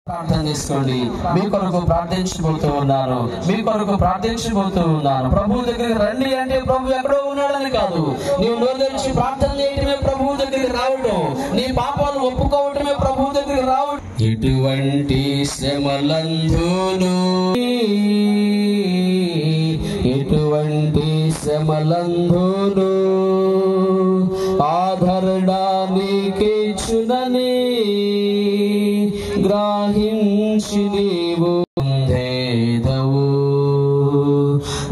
ప్రార్థన చేసుకోండి. మీ కొరకు ప్రార్థించబోతూ ఉన్నాను, మీ కొరకు ప్రార్థించబోతూ ఉన్నాను. ప్రభు దగ్గరికి రండి అంటే ప్రభు ఎక్కడో ఉన్నాడని కాదు. నీవు నోరు తెరిచి ప్రార్థన చేయటమే ప్రభువు దగ్గరికి రావటం, నీ పాపాలు ఒప్పుకోవటమే ప్రభు దగ్గరికి రావటం. ఎటువంటి శ్రమలందును ఎటువంటి శ్రమలందును ఆదరణానికి చునని గ్రహించి నీవు పొందేదవు,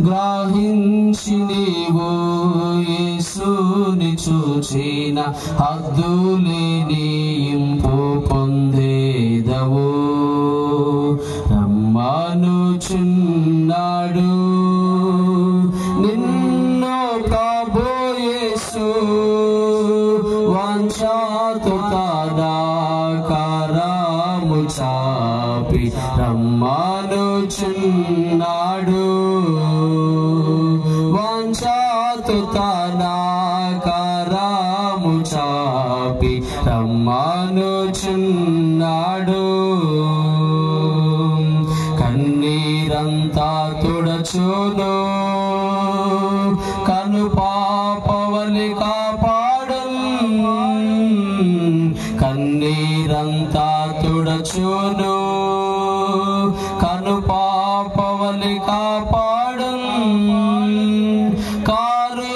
గ్రహించి నీవు యేసుని చూచిన హద్దులేని ఇంపు పొందేదవు. రమ్మనుచున్నాడు నిన్ను ప్రభు యేసు, వాంఛతో కరము చాపి రమ్మనుచున్నాడు, వాంఛతో కరము చాపి రమ్మనుచున్నాడు. కన్నీరంతా తుడచును, కను పాపవలి కాపాడును. కన్నీరంతా తుడచును, కను పాపవలి కాపాడును. కారు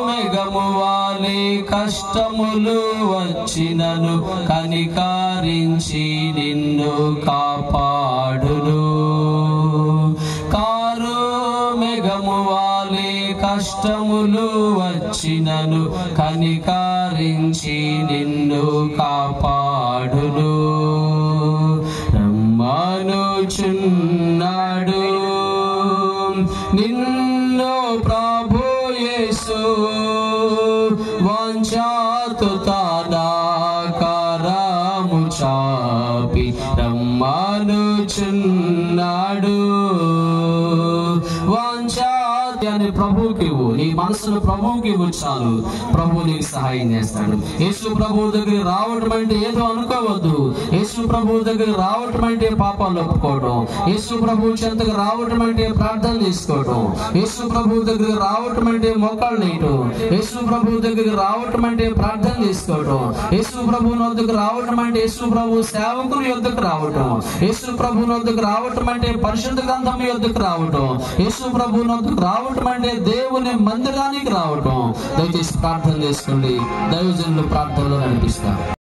మేఘము వాలే కష్టములు వచ్చినను కనికరించి నిన్ను కాపాడును. కారు మేఘము వాలే కష్టములు వచ్చినను కనికరించి నిన్ను కాపాడును. రమ్మనుచున్నాడు నిన్ను ప్రభు యేసు, వాంఛతో కరము చాపి రమ్మనుచున్నాడు. వాంఛాన్ని ప్రభువుకి ఇవ్వు, నీ మనసును ప్రభువుకి ఇవ్వు, చాలు ప్రభు నీకు సహాయం చేస్తాడు. యేసు ప్రభు దగ్గర రావటం అంటే ఏదో అనుకోవద్దు. యేసు ప్రభు దగ్గర రావటం అంటే పాపాలు ఒప్పుకోవడం, యేసు ప్రభు చెంతకు రావటం అంటే ప్రార్థన చేసుకోవడం, యేసు ప్రభు దగ్గర రావటం అంటే మోకాళ్ళు వేయటం, యేసు ప్రభు దగ్గరికి రావటం అంటే ప్రార్థన చేసుకోవడం, యేసు ప్రభు వద్దకు రావటం అంటే యేసు ప్రభు సేవకుని యొద్దకు రావటం, యేసు ప్రభు వద్దకు రావటం అంటే పరిశుద్ధ గ్రంథం యొద్దకు రావటం, యేసు ప్రభు వద్దకు రావటం అంటే దేవుని మందిరానికి రావటం. దయచేసి ప్రార్థన చేసుకోండి. దైవజనులు ప్రార్థనలో నడిపిస్తారు.